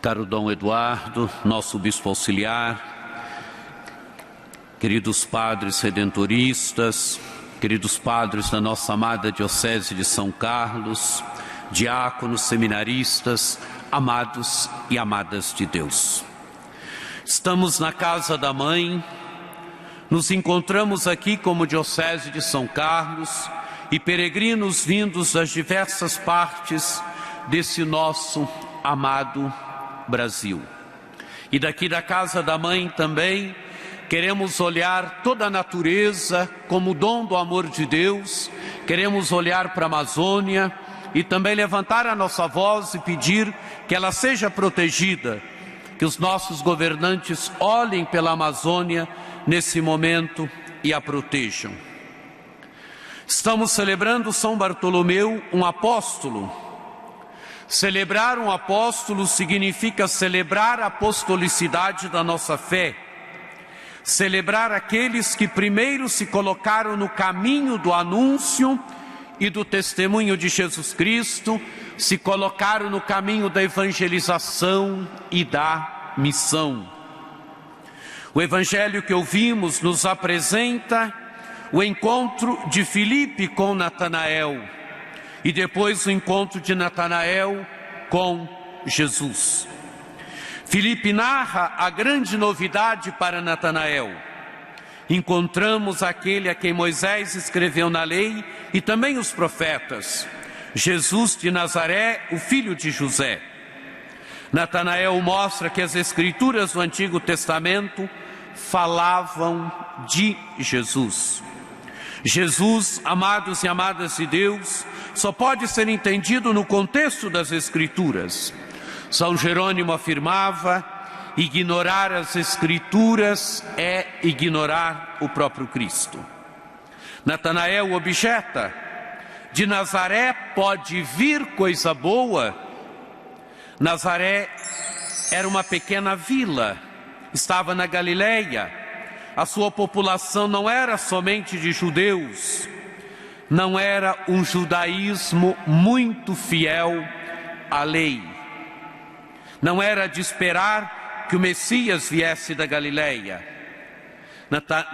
Caro Dom Eduardo, nosso bispo auxiliar, queridos padres redentoristas, queridos padres da nossa amada Diocese de São Carlos, diáconos, seminaristas, amados e amadas de Deus. Estamos na casa da Mãe, nos encontramos aqui como Diocese de São Carlos e peregrinos vindos das diversas partes desse nosso amado Brasil. E daqui da casa da Mãe também queremos olhar toda a natureza como dom do amor de Deus, queremos olhar para a Amazônia e também levantar a nossa voz e pedir que ela seja protegida, que os nossos governantes olhem pela Amazônia nesse momento e a protejam. Estamos celebrando São Bartolomeu, um apóstolo. Celebrar um apóstolo significa celebrar a apostolicidade da nossa fé, celebrar aqueles que primeiro se colocaram no caminho do anúncio e do testemunho de Jesus Cristo, se colocaram no caminho da evangelização e da missão. O evangelho que ouvimos nos apresenta o encontro de Filipe com Natanael e depois o encontro de Natanael com Jesus. Filipe narra a grande novidade para Natanael. Encontramos aquele a quem Moisés escreveu na lei e também os profetas, Jesus de Nazaré, o filho de José. Natanael mostra que as escrituras do Antigo Testamento falavam de Jesus. Jesus, amados e amadas de Deus, só pode ser entendido no contexto das Escrituras. São Jerônimo afirmava: ignorar as Escrituras é ignorar o próprio Cristo. Natanael objeta: de Nazaré pode vir coisa boa? Nazaré era uma pequena vila, estava na Galileia. A sua população não era somente de judeus, não era um judaísmo muito fiel à lei. Não era de esperar que o Messias viesse da Galileia.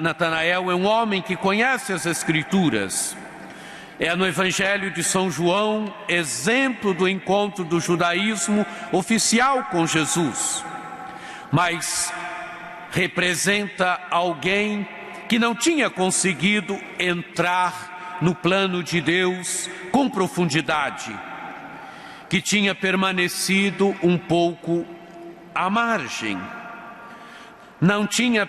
Natanael é um homem que conhece as Escrituras. É no Evangelho de São João exemplo do encontro do judaísmo oficial com Jesus. Mas representa alguém que não tinha conseguido entrar no plano de Deus com profundidade, que tinha permanecido um pouco à margem, não tinha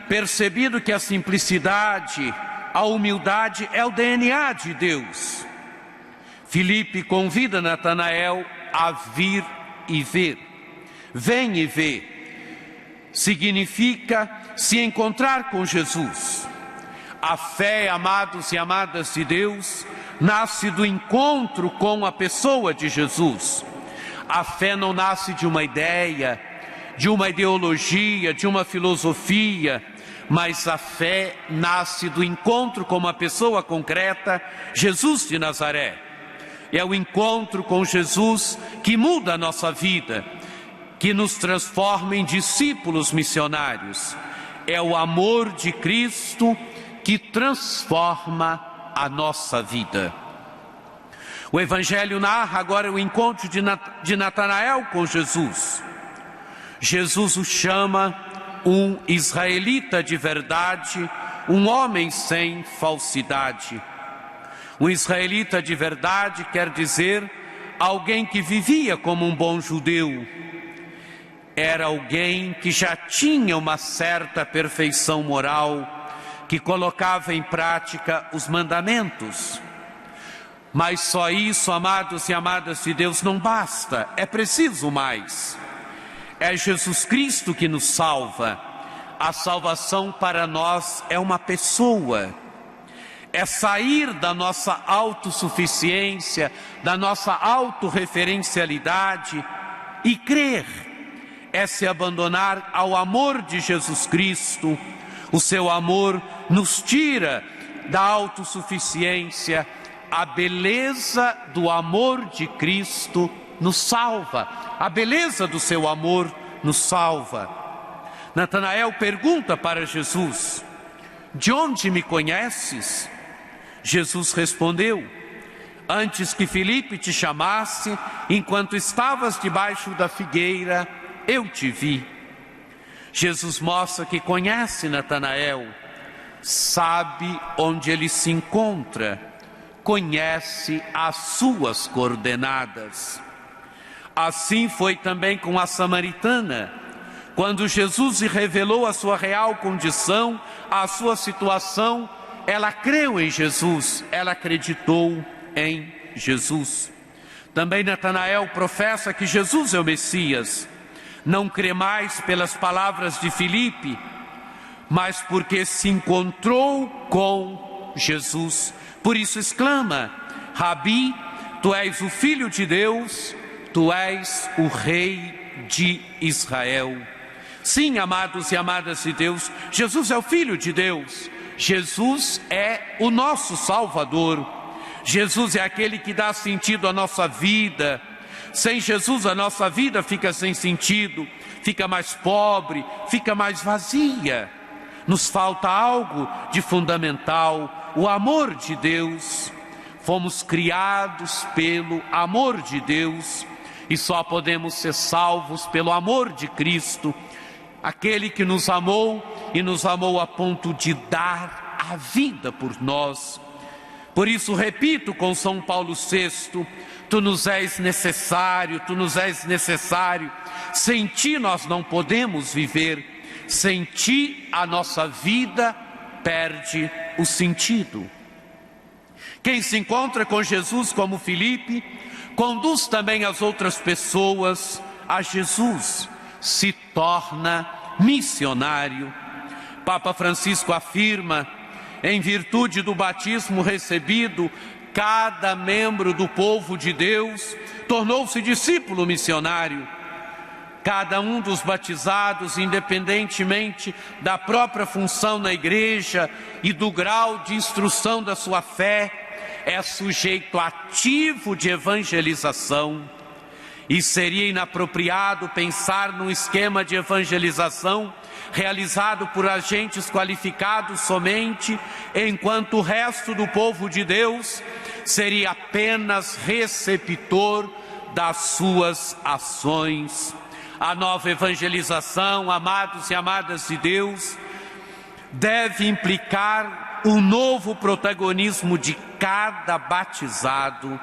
percebido que a simplicidade, a humildade é o DNA de Deus. Filipe convida Natanael a vir e ver. Vem e vê. Significa se encontrar com Jesus. A fé, amados e amadas de Deus, nasce do encontro com a pessoa de Jesus. A fé não nasce de uma ideia, de uma ideologia, de uma filosofia, mas a fé nasce do encontro com uma pessoa concreta, Jesus de Nazaré. É o encontro com Jesus que muda a nossa vida, que nos transforma em discípulos missionários. É o amor de Cristo que transforma a nossa vida. O Evangelho narra agora o encontro de Natanael com Jesus. Jesus o chama um israelita de verdade, um homem sem falsidade. Um israelita de verdade quer dizer alguém que vivia como um bom judeu. Era alguém que já tinha uma certa perfeição moral, que colocava em prática os mandamentos. Mas só isso, amados e amadas de Deus, não basta, é preciso mais. É Jesus Cristo que nos salva. A salvação para nós é uma pessoa. É sair da nossa autossuficiência, da nossa autorreferencialidade e crer. É se abandonar ao amor de Jesus Cristo. O seu amor nos tira da autossuficiência. A beleza do amor de Cristo nos salva. A beleza do seu amor nos salva. Natanael pergunta para Jesus: de onde me conheces? Jesus respondeu: antes que Filipe te chamasse, enquanto estavas debaixo da figueira, eu te vi. Jesus mostra que conhece Natanael, sabe onde ele se encontra, conhece as suas coordenadas. Assim foi também com a samaritana. Quando Jesus lhe revelou a sua real condição, a sua situação, ela creu em Jesus, ela acreditou em Jesus. Também Natanael professa que Jesus é o Messias. Não crê mais pelas palavras de Filipe, mas porque se encontrou com Jesus. Por isso exclama: Rabi, tu és o Filho de Deus, tu és o Rei de Israel. Sim, amados e amadas de Deus, Jesus é o Filho de Deus. Jesus é o nosso Salvador. Jesus é aquele que dá sentido à nossa vida. Sem Jesus a nossa vida fica sem sentido, fica mais pobre, fica mais vazia. Nos falta algo de fundamental, o amor de Deus. Fomos criados pelo amor de Deus e só podemos ser salvos pelo amor de Cristo, aquele que nos amou e nos amou a ponto de dar a vida por nós. Por isso repito com São Paulo VI: tu nos és necessário, tu nos és necessário. Sem ti nós não podemos viver, sem ti a nossa vida perde o sentido. Quem se encontra com Jesus como Filipe, conduz também as outras pessoas a Jesus, se torna missionário. Papa Francisco afirma: em virtude do batismo recebido, cada membro do povo de Deus tornou-se discípulo missionário. Cada um dos batizados, independentemente da própria função na igreja e do grau de instrução da sua fé, é sujeito ativo de evangelização. E seria inapropriado pensar num esquema de evangelização realizado por agentes qualificados somente, enquanto o resto do povo de Deus seria apenas receptor das suas ações. A nova evangelização, amados e amadas de Deus, deve implicar um novo protagonismo de cada batizado.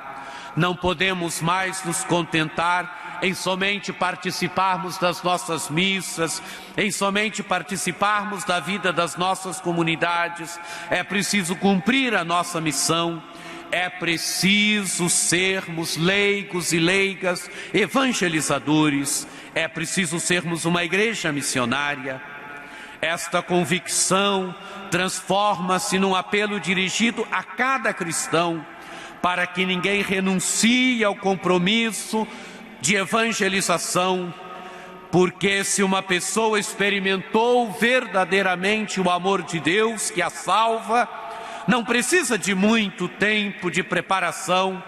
Não podemos mais nos contentar em somente participarmos das nossas missas, em somente participarmos da vida das nossas comunidades. É preciso cumprir a nossa missão, é preciso sermos leigos e leigas, evangelizadores, é preciso sermos uma igreja missionária. Esta convicção transforma-se num apelo dirigido a cada cristão, para que ninguém renuncie ao compromisso de evangelização, porque se uma pessoa experimentou verdadeiramente o amor de Deus que a salva, não precisa de muito tempo de preparação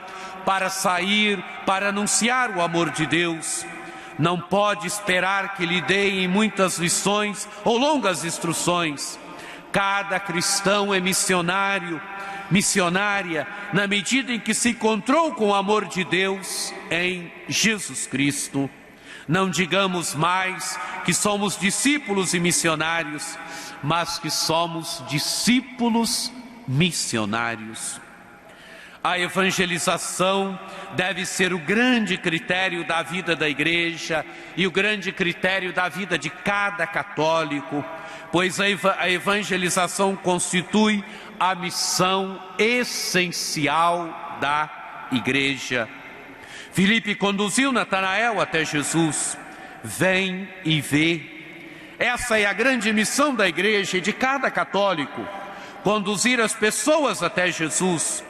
para sair, para anunciar o amor de Deus. Não pode esperar que lhe deem muitas lições ou longas instruções. Cada cristão é missionário, missionária, na medida em que se encontrou com o amor de Deus em Jesus Cristo. Não digamos mais que somos discípulos e missionários, mas que somos discípulos missionários. A evangelização deve ser o grande critério da vida da igreja e o grande critério da vida de cada católico, pois a evangelização constitui a missão essencial da igreja. Filipe conduziu Natanael até Jesus. Vem e vê. Essa é a grande missão da igreja e de cada católico: conduzir as pessoas até Jesus.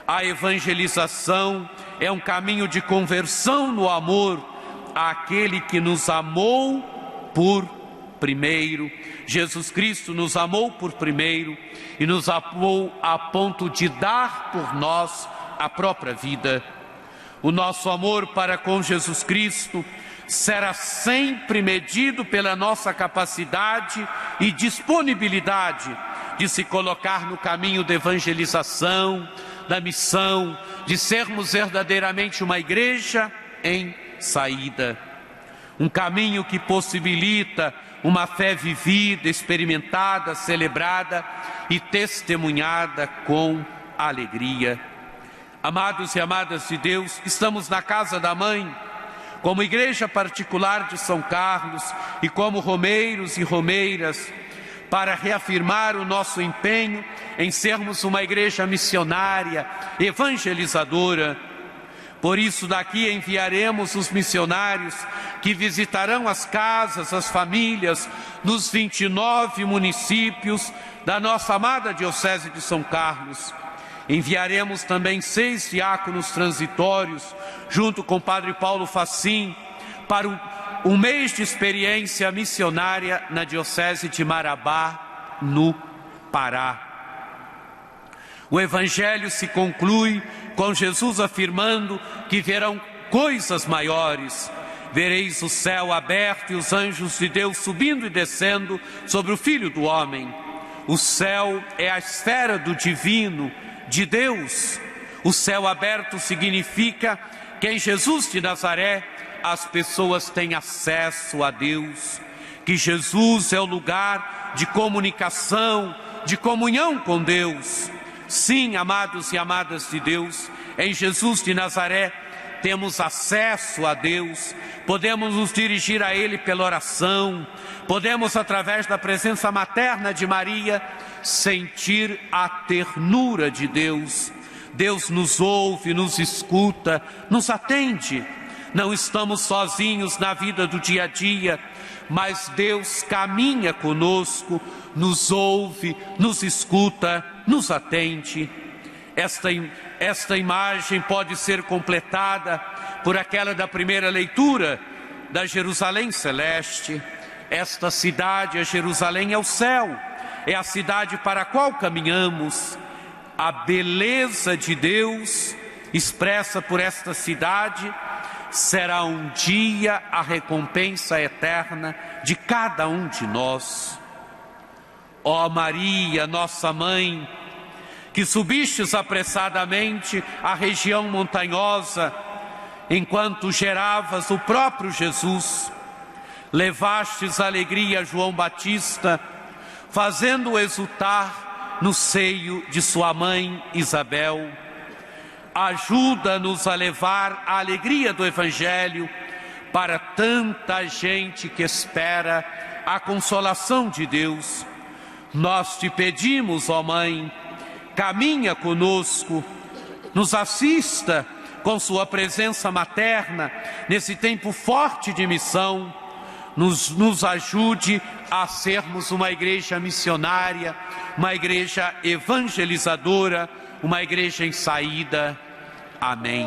A evangelização é um caminho de conversão no amor àquele que nos amou por primeiro. Jesus Cristo nos amou por primeiro e nos amou a ponto de dar por nós a própria vida. O nosso amor para com Jesus Cristo será sempre medido pela nossa capacidade e disponibilidade de se colocar no caminho da evangelização, da missão, de sermos verdadeiramente uma igreja em saída. Um caminho que possibilita uma fé vivida, experimentada, celebrada e testemunhada com alegria. Amados e amadas de Deus, estamos na casa da Mãe, como igreja particular de São Carlos e como romeiros e romeiras, para reafirmar o nosso empenho em sermos uma igreja missionária, evangelizadora. Por isso daqui enviaremos os missionários que visitarão as casas, as famílias, nos 29 municípios da nossa amada Diocese de São Carlos. Enviaremos também 6 diáconos transitórios, junto com o Padre Paulo Facim, para um mês de experiência missionária na Diocese de Marabá, no Pará. O Evangelho se conclui com Jesus afirmando que verão coisas maiores. Vereis o céu aberto e os anjos de Deus subindo e descendo sobre o Filho do Homem. O céu é a esfera do divino, de Deus. O céu aberto significa que em Jesus de Nazaré as pessoas têm acesso a Deus, que Jesus é o lugar de comunicação, de comunhão com Deus. Sim, amados e amadas de Deus, em Jesus de Nazaré temos acesso a Deus, podemos nos dirigir a Ele pela oração, podemos, através da presença materna de Maria, sentir a ternura de Deus. Deus nos ouve, nos escuta, nos atende. Não estamos sozinhos na vida do dia a dia, mas Deus caminha conosco, nos ouve, nos escuta, nos atende. Esta imagem pode ser completada por aquela da primeira leitura da Jerusalém Celeste. Esta cidade, a Jerusalém, é o céu, é a cidade para a qual caminhamos. A beleza de Deus expressa por esta cidade será um dia a recompensa eterna de cada um de nós. Ó Maria, nossa Mãe, que subistes apressadamente à região montanhosa, enquanto geravas o próprio Jesus, levastes alegria a João Batista, fazendo-o exultar no seio de sua mãe Isabel. Ajuda-nos a levar a alegria do Evangelho para tanta gente que espera a consolação de Deus. Nós te pedimos, ó Mãe, caminha conosco, nos assista com sua presença materna nesse tempo forte de missão, nos ajude a sermos uma igreja missionária, uma igreja evangelizadora, uma igreja em saída. Amém.